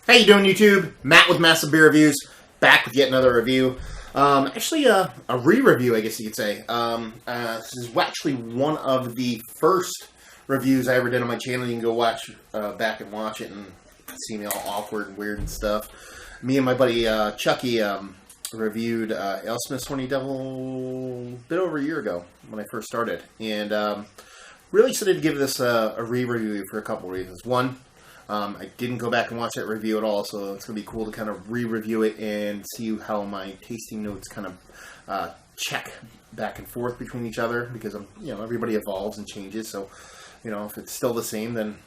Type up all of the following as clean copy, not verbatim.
How you doing, YouTube? Matt with Massive Beer Reviews, back with yet another review. Actually, a re-review, I guess you could say. This is actually one of the first reviews I ever did on my channel. You can go watch back and watch it and see me all awkward and weird and stuff. Me and my buddy Chucky reviewed Alesmith Horny Devil a bit over a year ago when I first started. And really excited to give this a re-review for a couple reasons. One, I didn't go back and watch that review at all, so it's going to be cool to kind of re-review it and see how my tasting notes kind of check back and forth between each other, because everybody evolves and changes, so if it's still the same, then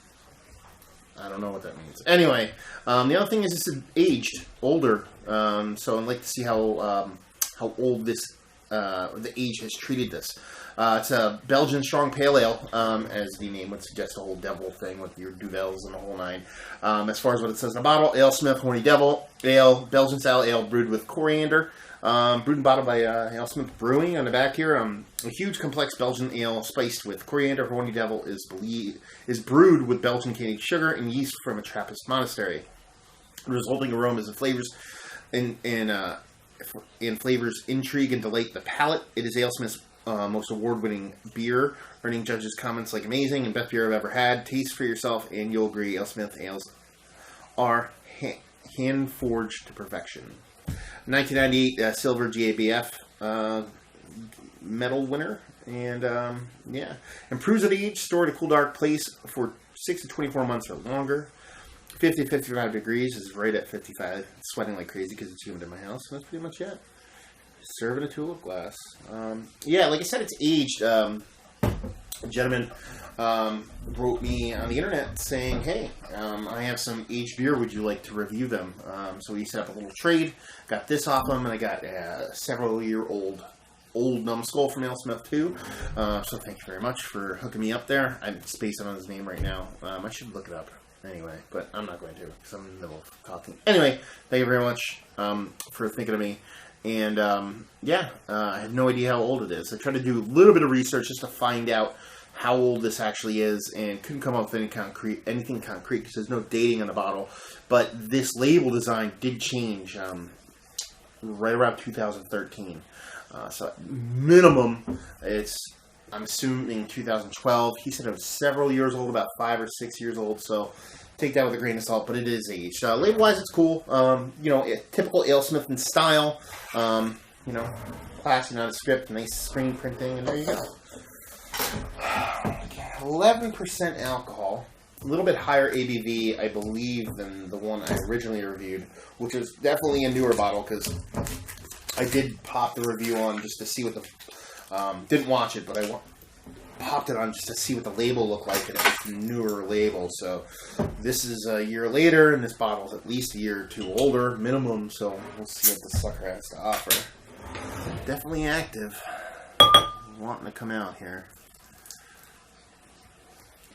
I don't know what that means. Anyway, the other thing is it's aged, older, so I'd like to see how old this the age has treated this. It's a Belgian strong pale ale, as the name would suggest, the whole devil thing with your duvels and the whole nine. As far as what it says in the bottle, Alesmith Horny Devil ale, Belgian style ale brewed with coriander, brewed and bottled by Alesmith Brewing. On the back here, a huge complex Belgian ale spiced with coriander. Horny Devil is brewed with Belgian cane sugar and yeast from a Trappist monastery. The resulting aromas and flavors flavors intrigue and delight the palate. It is Alesmith's most award-winning beer, earning judges' comments like amazing and best beer I've ever had. Taste for yourself and you'll agree Alesmith ales are hand-forged to perfection. 1998 silver GABF medal winner, and improves at age, stored in a cool dark place for 6 to 24 months or longer. 50 to 55 degrees is right at 55. It's sweating like crazy because it's humid in my house, and that's pretty much it. Serve in a tulip glass. Like I said, it's aged. A gentleman wrote me on the internet saying, hey, I have some aged beer. Would you like to review them? So he set up a little trade. Got this off him, and I got a several-year-old numbskull from Alesmith too. So thank you very much for hooking me up there. I'm spacing on his name right now. I should look it up anyway, but I'm not going to because I'm in the middle of talking. Anyway, thank you very much for thinking of me. And, I have no idea how old it is. I tried to do a little bit of research just to find out how old this actually is, and couldn't come up with anything concrete because there's no dating on the bottle. But this label design did change right around 2013. So at minimum, I'm assuming 2012. He said it was several years old, about 5 or 6 years old, so take that with a grain of salt, but it is aged. Label-wise, it's cool. Typical Alesmith in style. Classy, not a script, nice screen printing, and there you go. 11% alcohol. A little bit higher ABV, I believe, than the one I originally reviewed, which is definitely a newer bottle, because I did pop the review on just to see what the... didn't watch it, but I popped it on just to see what the label looked like, and it was a newer label. So this is a year later, and this bottle is at least a year or two older, minimum, so we'll see what the sucker has to offer. Definitely active. Wanting to come out here.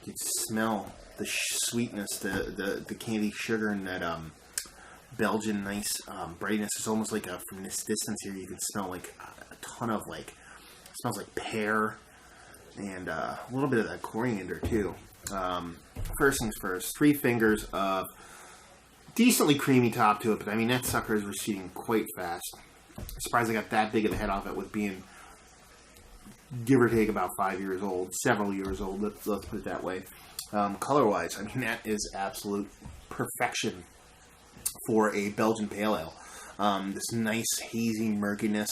You can smell the sweetness, the candy sugar, and that Belgian nice brightness. It's almost like from this distance here, you can smell like a ton of it smells like pear, and a little bit of that coriander too. First things first, 3 fingers of decently creamy top to it, but I mean that sucker is receding quite fast. I'm surprised I got that big of a head off it with being give or take about 5 years old, several years old, let's put it that way. Color wise, I mean that is absolute perfection for a Belgian pale ale. This nice hazy murkiness,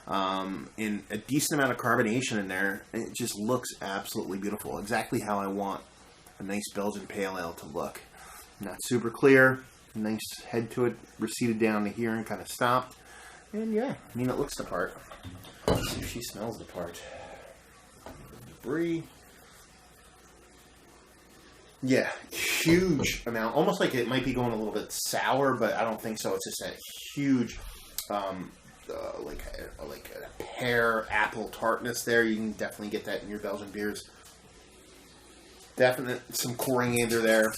and a decent amount of carbonation in there. It just looks absolutely beautiful. Exactly how I want a nice Belgian pale ale to look. Not super clear, nice head to it, receded down to here and kind of stopped. And yeah, I mean it looks the part. Let's see if she smells the part. Brewery. Yeah, huge amount. Almost like it might be going a little bit sour, but I don't think so. It's just that huge, like a pear apple tartness there. You can definitely get that in your Belgian beers. Definite some coriander there.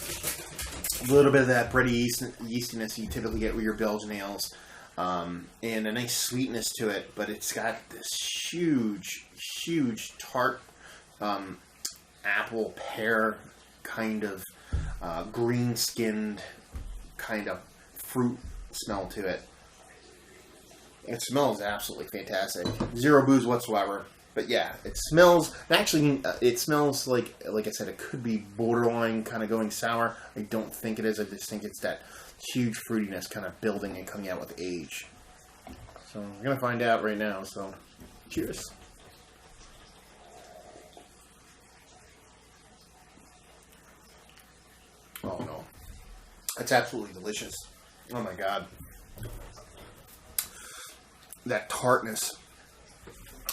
A little bit of that bready yeastiness you typically get with your Belgian ales. And a nice sweetness to it, but it's got this huge tart apple pear kind of green-skinned kind of fruit smell to it. It smells absolutely fantastic. Zero booze whatsoever. But yeah, it smells, actually, it smells like I said, it could be borderline kind of going sour. I don't think it is. I just think it's that huge fruitiness kind of building and coming out with age. So we're going to find out right now. So cheers. Oh no. It's absolutely delicious. Oh my god. That tartness,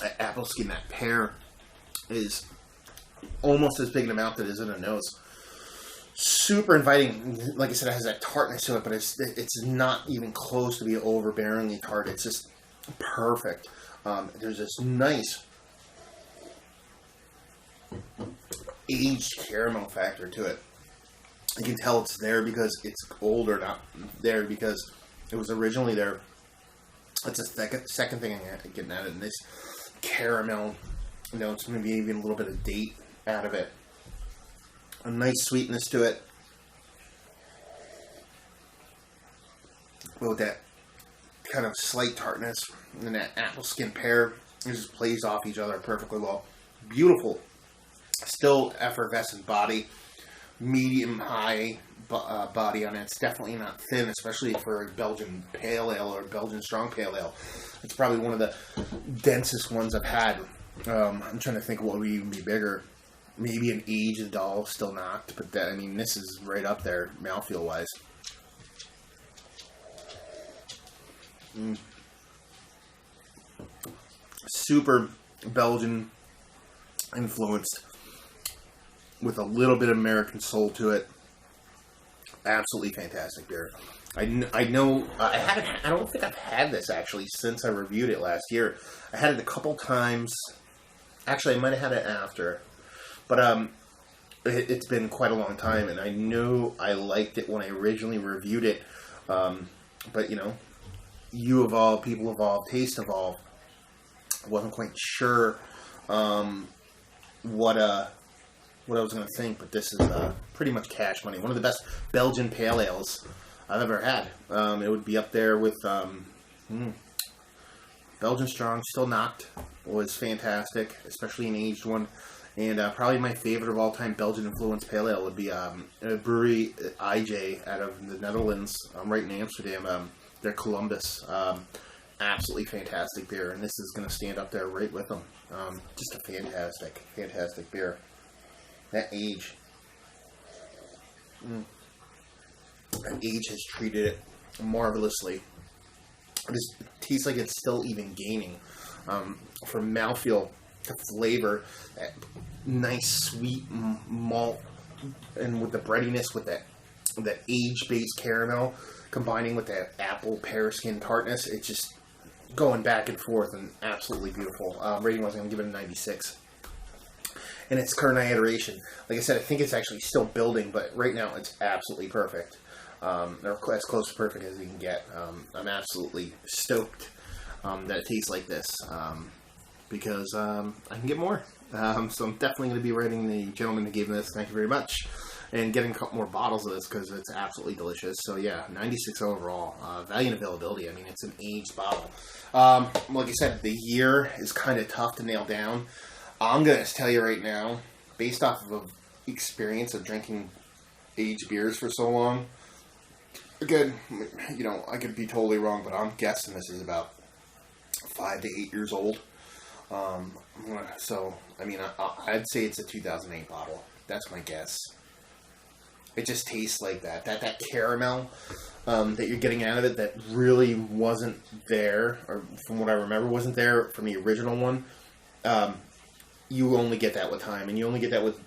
that apple skin, that pear is almost as big in the mouth as it is in the nose. Super inviting. Like I said, it has that tartness to it, but it's not even close to be overbearingly tart. It's just perfect. There's this nice aged caramel factor to it. You can tell it's there because it's older, not there because it was originally there. That's the second thing I'm getting at it. And this caramel, it's maybe even a little bit of date out of it. A nice sweetness to it. With that kind of slight tartness and that apple skin pear, it just plays off each other perfectly well. Beautiful. Still effervescent body. Medium high body on it. It's definitely not thin, especially for a Belgian pale ale or Belgian strong pale ale. It's probably one of the densest ones I've had. I'm trying to think what would even be bigger. Maybe an aged doll, still not, but that, I mean, this is right up there, mouthfeel wise. Super Belgian influenced, with a little bit of American soul to it. Absolutely fantastic beer. I know I don't think I've had this actually since I reviewed it last year. I had it a couple times. Actually, I might have had it after, but it's been quite a long time, and I know I liked it when I originally reviewed it. But you evolve, people evolve, taste evolve. I wasn't quite sure what I was going to think, but this is pretty much cash money. One of the best Belgian pale ales I've ever had. It would be up there with Belgian Strong, still not, was fantastic, especially an aged one. And probably my favorite of all time Belgian influenced pale ale would be a brewery, IJ, out of the Netherlands, right in Amsterdam. They're Columbus. Absolutely fantastic beer, and this is going to stand up there right with them. Just a fantastic beer. That age. That age has treated it marvelously. It just tastes like it's still even gaining. From mouthfeel to flavor, that nice sweet malt, and with the breadiness, with that age-based caramel, combining with that apple pear skin tartness, it's just going back and forth and absolutely beautiful. Rating-wise, I'm going to give it a 96. In its current iteration, like I said, I think it's actually still building, but right now it's absolutely perfect. Or as close to perfect as you can get. I'm absolutely stoked that it tastes like this, because I can get more. So I'm definitely going to be writing the gentleman that gave me this, thank you very much, and getting a couple more bottles of this because it's absolutely delicious. So yeah, 96 overall. Value and availability, I mean, it's an aged bottle. Like I said, the year is kind of tough to nail down. I'm going to tell you right now, based off of experience of drinking aged beers for so long, again, I could be totally wrong, but I'm guessing this is about 5 to 8 years old. So, I mean, I'd say it's a 2008 bottle. That's my guess. It just tastes like that. That caramel that you're getting out of it that really wasn't there, or from what I remember, wasn't there from the original one. You only get that with time, and you only get that with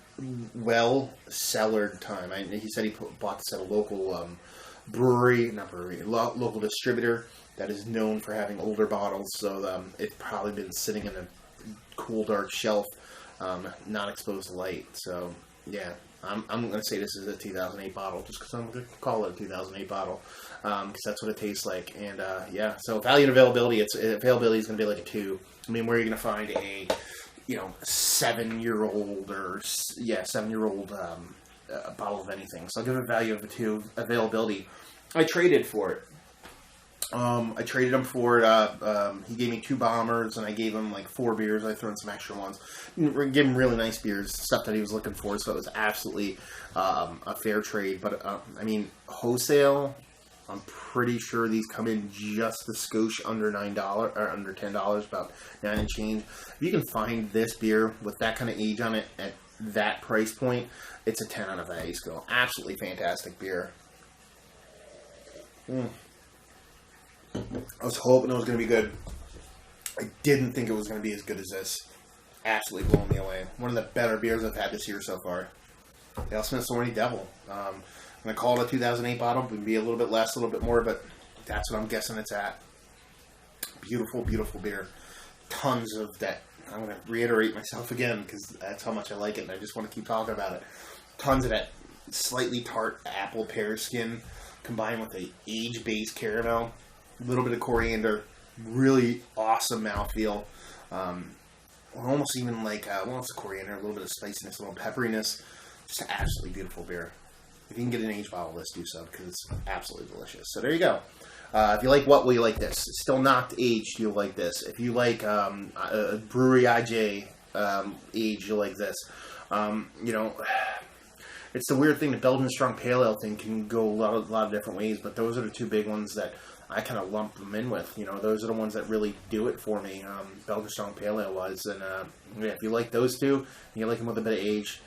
well-cellared time. He said he bought this at a local local distributor that is known for having older bottles, so it's probably been sitting in a cool, dark shelf, not exposed to light. So, yeah, I'm going to say this is a 2008 bottle, just because I'm going to call it a 2008 bottle, because that's what it tastes like. And, yeah, so value and availability, availability is going to be like a 2. I mean, where are you going to find a 7-year-old or 7-year-old bottle of anything? So I'll give it a value of a 2. Availability, I traded for it. I traded him for it. He gave me 2 bombers, and I gave him like 4 beers. I threw in some extra ones. Gave him really nice beers, stuff that he was looking for. So it was absolutely a fair trade. But I mean, wholesale, I'm pretty sure these come in just the skosh under $9 or under $10, about 9 and change. If you can find this beer with that kind of age on it at that price point, it's a 10 on a value scale. Absolutely fantastic beer. I was hoping it was going to be good. I didn't think it was going to be as good as this. Absolutely blowing me away. One of the better beers I've had this year so far. Alesmith's Horny Devil. I'm going to call it a 2008 bottle. It would be a little bit less, a little bit more, but that's what I'm guessing it's at. Beautiful, beautiful beer. Tons of that. I'm going to reiterate myself again because that's how much I like it, and I just want to keep talking about it. Tons of that slightly tart apple pear skin combined with a age-based caramel. A little bit of coriander, really awesome mouthfeel. Almost even like, well, it's coriander, a little bit of spiciness, a little pepperiness. Just an absolutely beautiful beer. If you can get an aged bottle of this, do so, because it's absolutely delicious. So there you go. If you like what, will you like this? It's still not aged, you'll like this. If you like Brewery IJ aged, you'll like this. You know, it's the weird thing. The Belgian Strong Pale Ale thing can go a lot of different ways, but those are the 2 big ones that I kind of lump them in with. You know, those are the ones that really do it for me. Belgian Strong Pale Ale was, and yeah, if you like those 2, and you like them with a bit of age,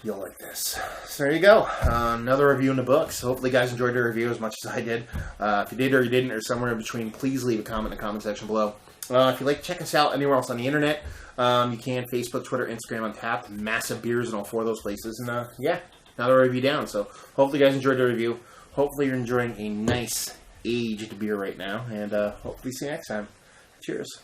you'll like this. So there you go. Another review in the books. Hopefully you guys enjoyed the review as much as I did. If you did or you didn't, or somewhere in between, please leave a comment in the comment section below. If you'd like to check us out anywhere else on the internet, you can. Facebook, Twitter, Instagram, Untapped. Massive beers in all 4 of those places. And yeah, another review down. So hopefully you guys enjoyed the review. Hopefully you're enjoying a nice aged beer right now. And hopefully see you next time. Cheers.